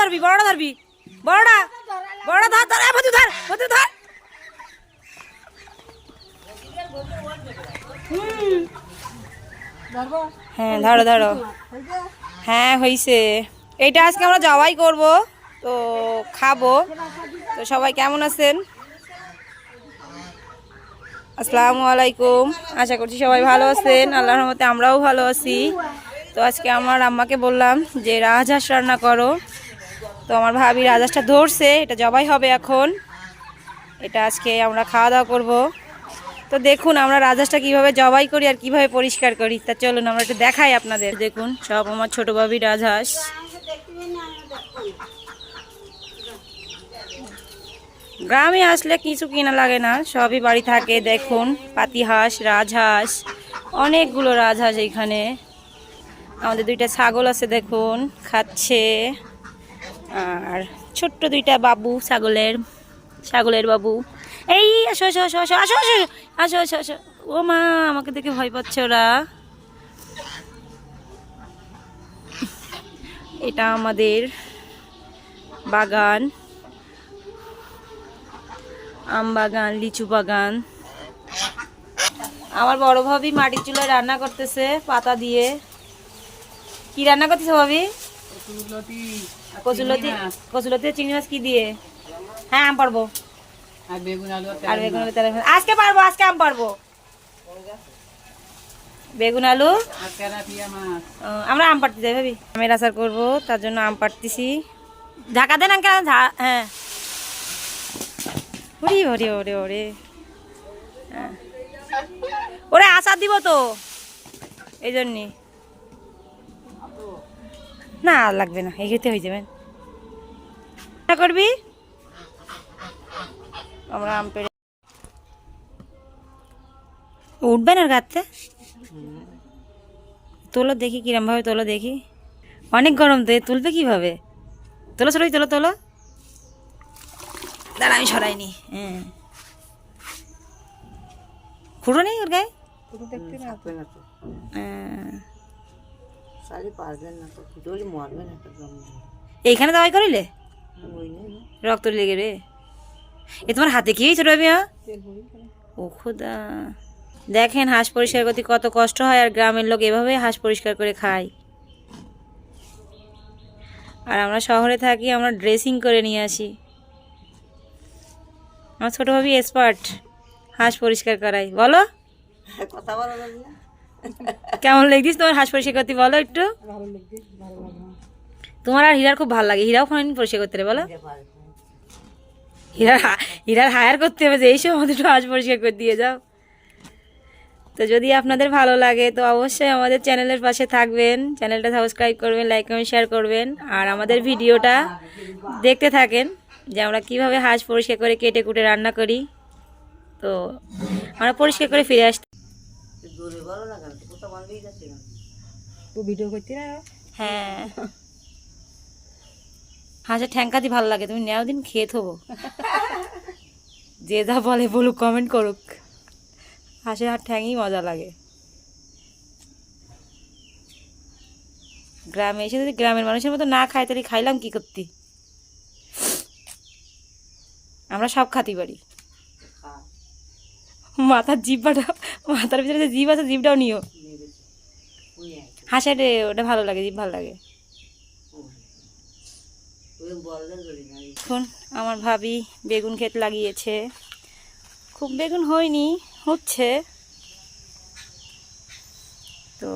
ধরবি, বড়টা ধরবি, বড়টা ধর ধর, বধু ধর, বধু ধর। হ্যাঁ ধরো ধরো, হ্যাঁ হয়েছে। এইটা আজকে আমরা জবাই করব, তো খাবো। তো সবাই কেমন আছেন? আসসালামু আলাইকুম। আশা করছি সবাই ভালো আছেন, আল্লাহর রহমতে আমরাও ভালো আছি। তো আজকে আমার আম্মাকে বললাম যে রাজহাঁস রান্না করো, তো আমার ভাবি রাজহাঁসটা ধরছে, এটা জবাই হবে এখন। এটা আজকে আমরা খাওয়া দাওয়া করবো। তো দেখুন আমরা রাজহাঁসটা কীভাবে জবাই করি আর কিভাবে পরিষ্কার করি, তা চলুন আমরা একটু দেখাই আপনাদের। দেখুন সব আমার ছোটো ভাবি রাজহাঁস। গ্রামে আসলে কিছু কিনা লাগে না, সবই বাড়ি থাকে। দেখুন পাতি হাঁস, রাজহাঁস, অনেকগুলো রাজহাঁস এইখানে। আমাদের দুইটা ছাগল আছে, দেখুন খাচ্ছে। আর ছোট্ট দুইটা বাবু, ছাগলের বাবু। এই আসো আসো আসো আসো আসো আসো আসো আসো আসো। ও মা, আমাকে দেখে ভয় পাচ্ছে ওরা। এটা আমাদের বাগান, আম বাগান, লিচু বাগান। আমার বড় ভাবি মাটির চুলায় রান্না করতেছে পাতা দিয়ে। কি রান্না করতেছে ভাবি? কচুলতি। কচুলতি চিংড়ি মাছ কি দিয়ে? হ্যাঁ আম পারবো, আর বেগুন আলু। আজকে পারবো, আজকে আম পারবো। বেগুন আলু আমরা আম পাড়তে যাই ভাবি। আমের আচার করবো, তার জন্য আম পাড়তেছি। ঢাকা দেন আঙ্কেল। হ্যাঁ ওরে ওরে ওরে ওরে, ওরে আচার দিব তো, এই জন্যে। না লাগবে না, এগিয়ে হয়ে যাবেন। করবি আমরা আম পেড়ে উঠবেন আর গাতে। তোলো দেখি কিরম ভাবে তোলো দেখি। অনেক গরম তো, তুলবে কিভাবে? তোলো সরাই, তোলো তোলো। দাঁড়া আমি সরাইনি। হ্যাঁ খুঁড়ো নেই ওর গায়ে। এইখানে দাওয়াই করিলে রক্ত লেগে রে। এ তোমার হাতে কি হয়েছে রবি? ও খোদা, দেখেন হাঁস পরিষ্কার করতে কত কষ্ট হয়, আর গ্রামের লোক এভাবে হাঁস পরিষ্কার করে খায়। আর আমরা শহরে থাকি, আমরা ড্রেসিং করে নিয়ে আসি। আমার ছোট ভাবি এক্সপার্ট হাঁস পরিষ্কার করাই। বলো কথা বলো, কেমন লাগছিস তোমার হাঁস পরিষ্কার করতে? বলো একটু। তোমার আর হীরার খুব ভালো লাগে, হীরাও কোনদিন পরিষ্কার করতে রে? বলো হীরার হায়ার করতে হবে যে এইসব আমাদের একটু হাঁস পরিষ্কার করে দিয়ে যাও। তো যদি আপনাদের ভালো লাগে তো অবশ্যই আমাদের চ্যানেলের পাশে থাকবেন, চ্যানেলটা সাবস্ক্রাইব করবেন, লাইক কমেন্ট শেয়ার করবেন, আর আমাদের ভিডিওটা দেখতে থাকেন যে আমরা কিভাবে হাঁস পরিষ্কার করে কেটে কুটে রান্না করি। তো আমরা পরিষ্কার করে ফিরে আসতে। হ্যাঁ হাঁসের ঠ্যাংকাতি ভালো লাগে, তুমি নেও দিন খেয়ে থবো। যে যা বলে বলুক, কমেন্ট করুক। হাঁসের হাত ঠ্যাংই মজা লাগে। গ্রামে এসে যদি গ্রামের মানুষের মতো না খাই তাহলে খাইলাম কি করতে? আমরা সব খাতি পারি। মাথার জিভটা, মাথার ভিতরে যে জিভ আছে জিভটাও নিও। হাঁসের ওটা ভালো লাগে, জিভ ভালো লাগে। এখন আমার ভাবি বেগুন ক্ষেত লাগিয়েছে, খুব বেগুন হয়নি, হচ্ছে। তো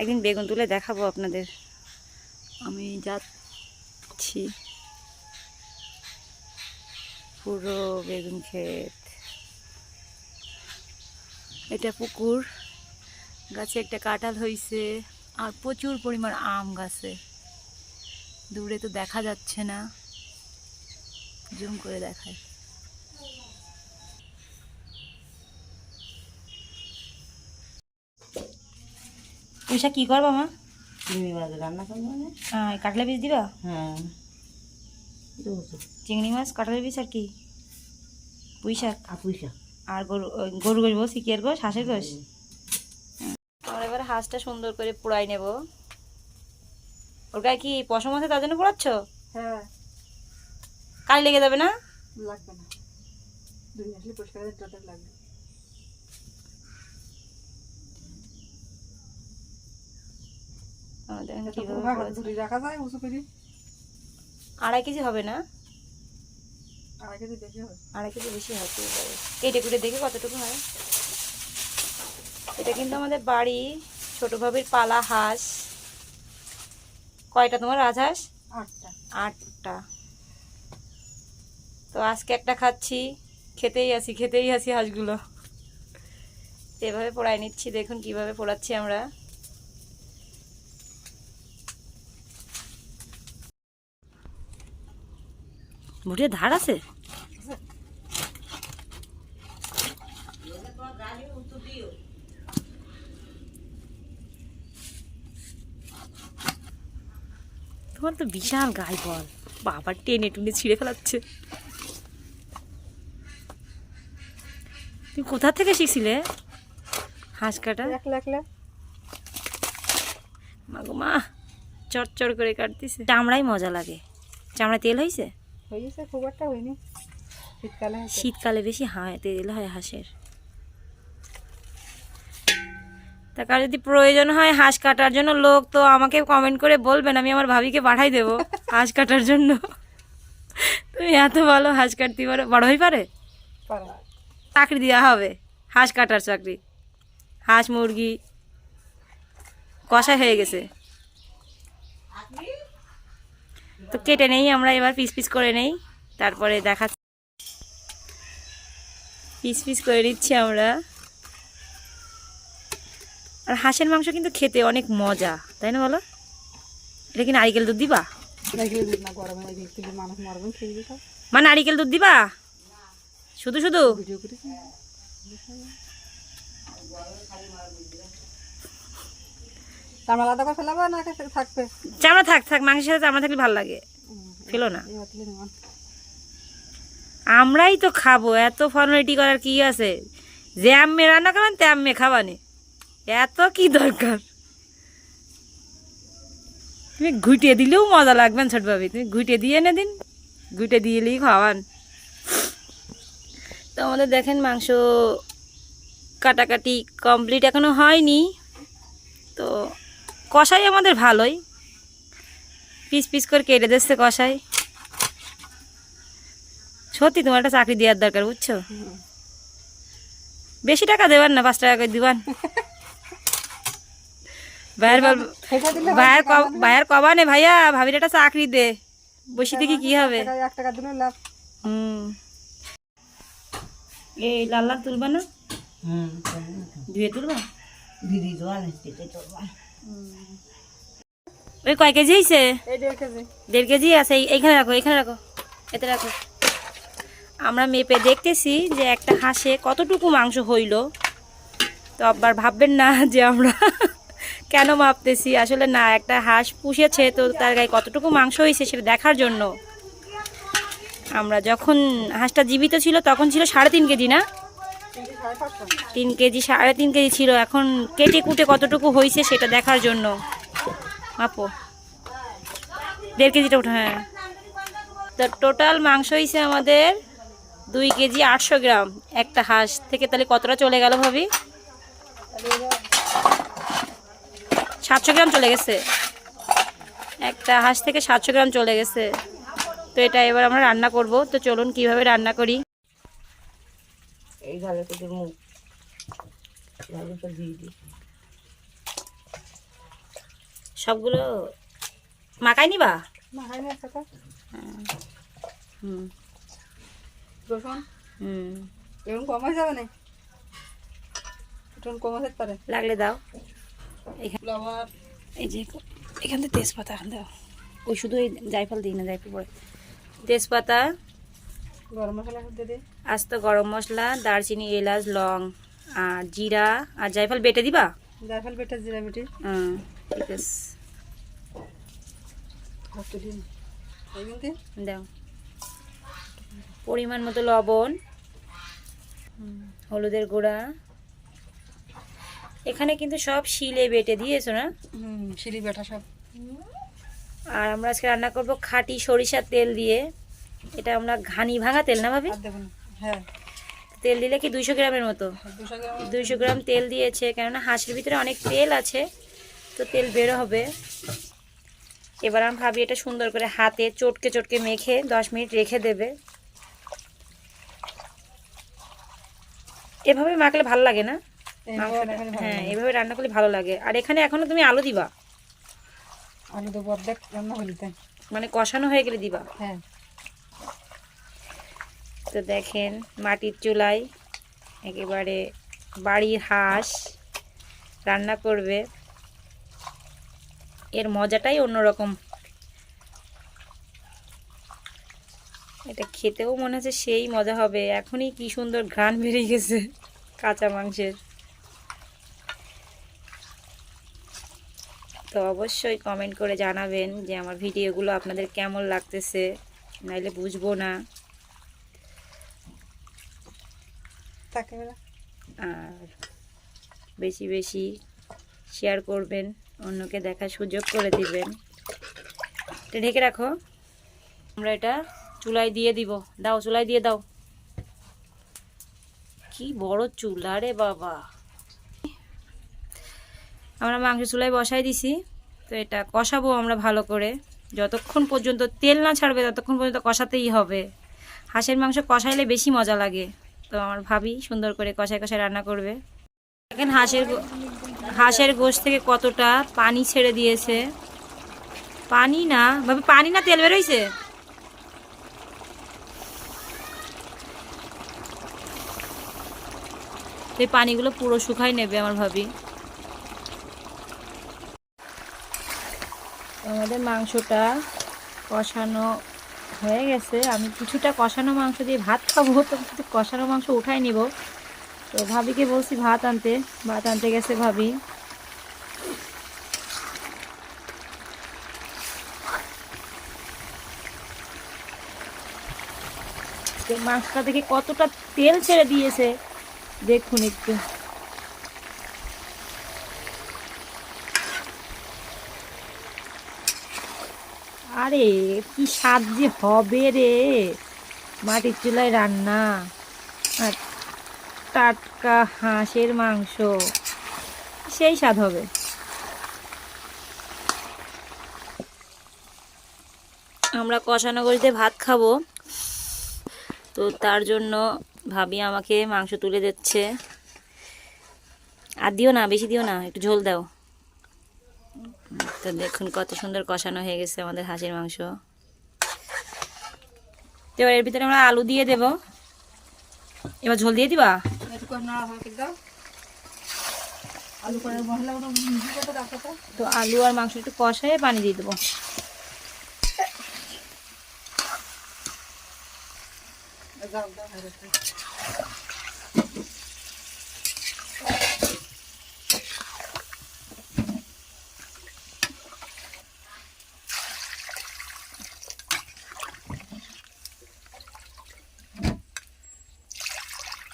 একদিন বেগুন তুলে দেখাবো আপনাদের। আমি যাচ্ছি, পুরো বেগুন ক্ষেত। এটা পুকুর, গাছে একটা কাঁঠাল হয়েছে, আর প্রচুর পরিমাণ আম গাছে। দূরে তো দেখা যাচ্ছে না, জুম করে দেখায়। পয়সা কি করবা মা? চিংড়ি মাছ রান্না করবো। কাটলা বীজ দিবা? হ্যাঁ চিংড়ি মাছ, কাঁঠালের বীজ, আর কি পুঁই শাক। আর গরু গোশ বলছি, কি আর গোশ? হাঁসের গোশ। আমরা এবার হাঁসটা সুন্দর করে পোড়াই নেব। ওর গায়ে কি পশম আছে তার জন্য পোড়াচ্ছ? হ্যাঁ। কালি লেগে যাবে না? লাগবে না, 2 আসলে পরিষ্কার টোটাল লাগবে। রাখা যায় উঁচু করে। 2.5 কেজি হবে না? 2.5 কেজি বেশি হবে। 2.5 কেজি বেশি হয়। কেটে কুটে দেখে কতটুকু হয়। এটা কিন্তু আমাদের বাড়ি ছোট ভাবির পালা হাঁস। কয়টা তোমার রাজহাঁস? 8টা। 8টা। তো আজকে একটা খাচ্ছি, খেতেই আসি হাঁসগুলো। এভাবে পোড়াই নিচ্ছি, দেখুন কিভাবে পোড়াচ্ছি আমরা। মুঠে ধার আছে। তোমার তো বিশাল গায়ে বল, বাবা টেনে টুনে ছিঁড়ে ফেলাচ্ছে। তুমি কোথা থেকে শিখছিলে হাঁস কাটা? মাগো মা, চড়চড় করে কাটতেছে। চামড়াই মজা লাগে। চামড়া তেল হয়েছে? হয়েছে, খুব একটা হয়নি। শীতকালে বেশি তেল হয় হাঁসের। তা কার যদি প্রয়োজন হয় হাঁস কাটার জন্য লোক, তো আমাকে কমেন্ট করে বলবেন, আমি আমার ভাবিকে পাঠাই দেবো হাঁস কাটার জন্য। তুমি এত ভালো হাঁস কাটতে পারো, বড় হয়ে পারে? চাকরি দেওয়া হবে, হাঁস কাটার চাকরি। হাঁস মুরগি কষাই হয়ে গেছে। তো কেটে নেই আমরা, এবার পিস পিস করে নেই, তারপরে দেখাচ্ছি। পিস পিস করে নিচ্ছি আমরা। আর হাঁসের মাংস কিন্তু খেতে অনেক মজা, তাই না বলো? এটা কি নারিকেল দুধ দিবা? মা নারিকেল দুধ দিবা শুধু শুধু? চামড়া থাক, মাংসের সাথে চামড়া থাকলে ভালো লাগে, ফেলো না। আমরাই তো খাবো, এত ফর্মালিটি করার কি আছে? যে আম্মে রান্না করবেন তে আম্মে খাবানে, এত কি দরকার? তুমি ঘুটিয়ে দিলেও মজা লাগবেন ছোট ভাবি, তুমি ঘুটিয়ে দিয়ে এনে দিন, ঘুটে দিয়েলেই খাওয়ান। তো আমাদের দেখেন মাংস কাটাকাটি কমপ্লিট এখনো হয়নি। তো কষাই আমাদের ভালোই, পিস পিস করে কেটে দিচ্ছে কষাই। সত্যি তোমার একটা চাকরি দেওয়ার দরকার, বুঝছো? বেশি টাকা দেবেন না, 5 টাকা করে দিবান। ভাইয়ার কবানে ভাইয়া ভাবির একটা চাকরি দে, বসে থেকে কি হবে? এই লাল লাল তুলবা না? ধুয়ে তুলবা? ওই কয় কেজি হয়েছে? 1.5 কেজি আছে। এইখানে রাখো, এখানে রাখো, এতে রাখো। আমরা মেপে দেখতেছি যে একটা হাঁসে কতটুকু মাংস হইল। তো আবার ভাববেন না যে আমরা কেন মাপতেছি, আসলে না, একটা হাঁস পুষেছে তো তার গায়ে কতটুকু মাংস হয়েছে সেটা দেখার জন্য। আমরা যখন হাঁসটা জীবিত ছিল তখন ছিল 3.5 কেজি, না 3 কেজি, 3.5 কেজি ছিল। এখন কেটে কুটে কতটুকু হয়েছে সেটা দেখার জন্য মাপো। 1.5 কেজিটা ওঠা, হ্যাঁ। তো টোটাল মাংস হয়েছে আমাদের 2 কেজি 800 গ্রাম একটা হাঁস থেকে। তাহলে কতটা চলে গেল ভাবি? 700 গ্রাম চলে গেছে একটা হাঁস থেকে, 700 গ্রাম চলে গেছে। তো এটা এবার আমরা রান্না করব। তো চলুন কিভাবে রান্না করি। এই ভালো করে মুখ ভালো করে দিয়ে দিই, সবগুলো মাখাই নিবা? মাখাই নিয়ে আসতে এরকম কম হয়ে যাবে না, একটু কম হতে পারে, লাগলে দাও। এই যে এখান থেকে তেজপাতা দাও, ওই শুধু এই জায়ফল দিই না, জায়ফল পরে তেজপাতা, গরম মশলা দিয়ে দিই, আস্ত গরম মশলা, দারচিনি, এলাচ, লং আর জিরা আর জায়ফল বেটে দিবা? জায়ফল বেটে, জিরা বেটে, ঠিক আছে দাও। পরিমাণ মতো লবণ, হলুদের গুঁড়া। এখানে কিন্তু সব শিলে বেটে দিয়েছো না? শিলি বেটা সব। আর আমরা আজকে রান্না করব খাঁটি সরিষার তেল দিয়ে। এটা আমরা ঘানি ভাঙা তেল না ভাবি? আর দেখুন, হ্যাঁ তেল দিলে কি 200 গ্রামের মতো? 200 গ্রাম। 200 গ্রাম তেল দিয়েছে, কেননা হাঁসের ভিতরে অনেক তেল আছে, তো তেল বেরো হবে। এবার আমি ভাবি এটা সুন্দর করে হাতে চটকে চটকে মেখে 10 মিনিট রেখে দেবে। এভাবে মাখলে ভালো লাগে না মাংসটা? হ্যাঁ, এভাবে রান্না করলে ভালো লাগে। আর এখানে এখনো তুমি আলু দিবা? আলু দেবো অর্ধেক রান্না হলিতে, মানে কষানো হয়ে গেলে দিবা? হ্যাঁ। তো দেখেন মাটির চুলায় একেবারে বাড়ির হাঁস রান্না করবে, এর মজাটাই অন্যরকম। এটা খেতেও মনে হচ্ছে সেই মজা হবে। এখনই কি সুন্দর ঘ্রাণ বেরিয়ে গেছে কাঁচা মাংসের। তো অবশ্যই কমেন্ট করে জানাবেন যে আমার ভিডিওগুলো আপনাদের কেমন লাগতেছে, নাইলে বুঝবো না। আর বেশি বেশি শেয়ার করবেন, অন্যকে দেখার সুযোগ করে দিবেন। এটা ঢেকে রাখো, আমরা এটা চুলায় দিয়ে দিব। দাও, চুলায় দিয়ে দাও। কি বড় চুলা রে বাবা! আমরা মাংস চুলায় বসাই দিছি। তো এটা কষাবো আমরা ভালো করে, যতক্ষণ পর্যন্ত তেল না ছাড়বে ততক্ষণ পর্যন্ত কষাতেই হবে। হাঁসের মাংস কষাইলে বেশি মজা লাগে। তো আমার ভাবি সুন্দর করে কষায় কষায় রান্না করবে। দেখেন হাঁসের গোশ থেকে কতটা পানি ছেড়ে দিয়েছে। পানি না ভাবি, পানি না তেল বেরোইছে। এই পানিগুলো পুরো শুকাই নেবে আমার ভাবি। আমাদের মাংসটা কষানো হয়ে গেছে। আমি কিছুটা কষানো মাংস দিয়ে ভাত খাবো, তো কিছু কষানো মাংস উঠাই নিব। তো ভাবিকে বলছি ভাত আনতে গেছে ভাবি। মাংসটা দেখে কতটা তেল ছেড়ে দিয়েছে দেখুন একটু। আরে কি স্বাদ যে হবে রে মাটির চুলায় রান্না, আর টাটকা হাঁসের মাংস, সেই স্বাদ হবে। আমরা কষানো গলিতে ভাত খাবো, তো তার জন্য ভাবি আমাকে মাংস তুলে দিচ্ছে। আর দিও না, বেশি দিও না, একটু ঝোল দাও। তো দেখুন কত সুন্দর কষানো হয়ে গেছে আমাদের হাঁসের মাংস। তো এবার এর ভিতরে আমরা আলু দিয়ে দেব। এবার ঝোল দিয়ে দিবা? তো আলু আর মাংস একটু কষায় পানি দিয়ে দেবো।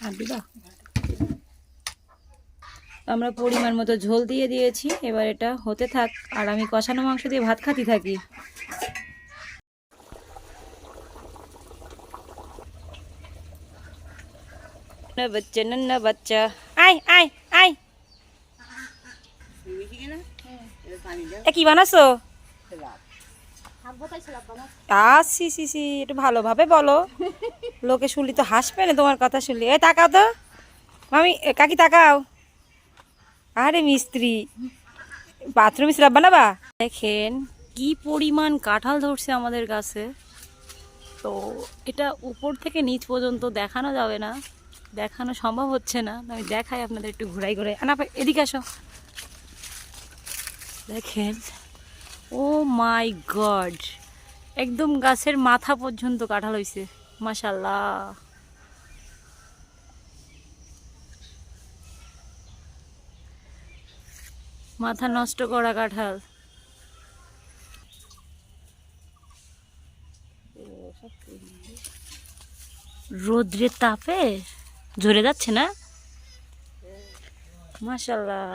আর দিবা? আমরা পরিমাণ মতো ঝোল দিয়ে দিয়েছি। এবার এটা হতে থাক, আর আমি কষানো মাংস দিয়ে ভাত খাতি থাকি। বাচ্চা নন্না বাচ্চা, আয় আয় আয়। কি বানাছো? সি একটু ভালোভাবে বলো, লোকে শুনলি তো হাসবে না তোমার কথা শুনলি। এই তাকাও তো মামি, কাকি তাকাও। আরে মিস্ত্রি, বাথরুম স্ল্যাব বানাবা? দেখেন কি পরিমাণ কাঁঠাল ধরছে আমাদের কাছে। তো এটা উপর থেকে নিচ পর্যন্ত দেখানো যাবে না, দেখানো সম্ভব হচ্ছে না। আমি দেখাই আপনাদের একটু ঘুরাই ঘুরাই। আনা এদিকে আসো। দেখেন, ও মাই গড, একদম গাছের মাথা পর্যন্ত কাঁঠাল হয়েছে, মাশাআল্লাহ। মাথা নষ্ট করা কাঁঠাল। রোদ্রের তাপে ঝরে যাচ্ছে না, মাশাআল্লাহ।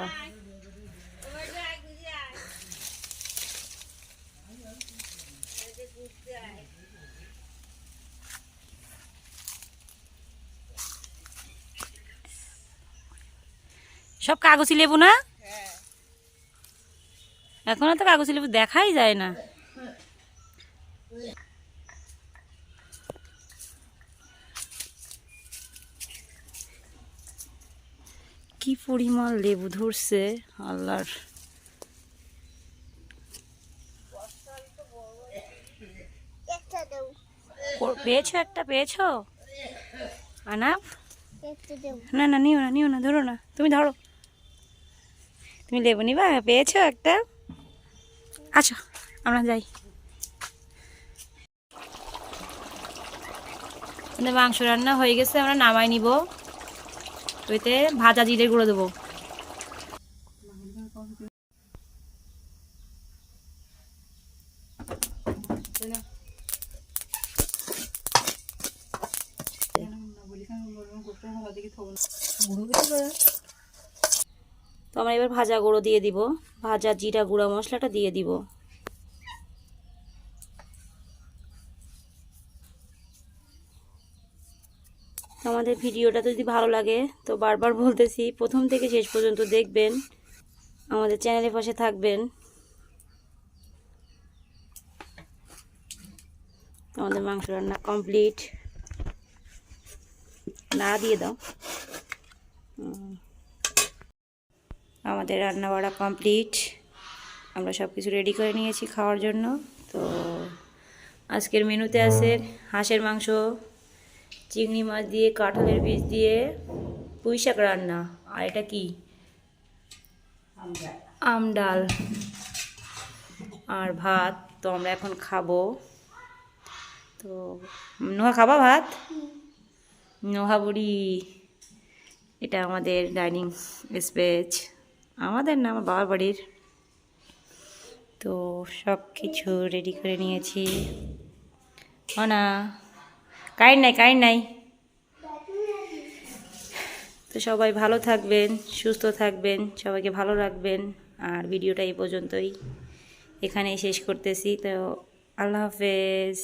সব কাগজি লেবু না? এখন তো কাগজি লেবু দেখাই যায় না। কি পরিমাণ লেবু ধরছে আল্লাহর। পেয়েছো একটা, পেয়েছো আনাফ? না না, নিও না, নিও না, ধরো না, তুমি ধরো। তুমি লেবু নিবা? পেয়েছো একটা? আচ্ছা আমরা যাই। আমাদের মাংস রান্না হয়ে গেছে, আমরা নামাই নিব। ওইতে ভাজা জিরে গুঁড়ো দেবো। তো আমরা এবার ভাজা গুঁড়ো দিয়ে দিব, ভাজা জিরা গুঁড়া মশলাটা দিয়ে দিব। আমাদের ভিডিওটা যদি ভালো লাগে তো বারবার বলতেছি, প্রথম থেকে শেষ পর্যন্ত দেখবেন, আমাদের চ্যানেলের পাশে থাকবেন। আমাদের মাংস রান্না কমপ্লিট। নাড়া দিয়ে দাও। আমাদের রান্না বাড়া কমপ্লিট। আমরা সব কিছু রেডি করে নিয়েছি খাওয়ার জন্য। তো আজকের মেনুতে আছে হাঁসের মাংস, চিংড়ি মাছ দিয়ে, কাঁঠালের বীজ দিয়ে পুঁই শাক রান্না, আর এটা কি আম ডাল, আর ভাত। তো আমরা এখন খাবো। তো নোহা খাবা ভাত? নোহা বুড়ি, এটা আমাদের ডাইনিং স্পেস, আমাদের না, আমার বাবার বাড়ির। তো সব কিছু রেডি করে নিয়েছি। না কারেন্ট নাই, কারেন্ট নাই। তো সবাই ভালো থাকবেন, সুস্থ থাকবেন, সবাইকে ভালো রাখবেন। আর ভিডিওটা এই পর্যন্তই, এখানেই শেষ করতেছি। তো আল্লাহ হাফেজ।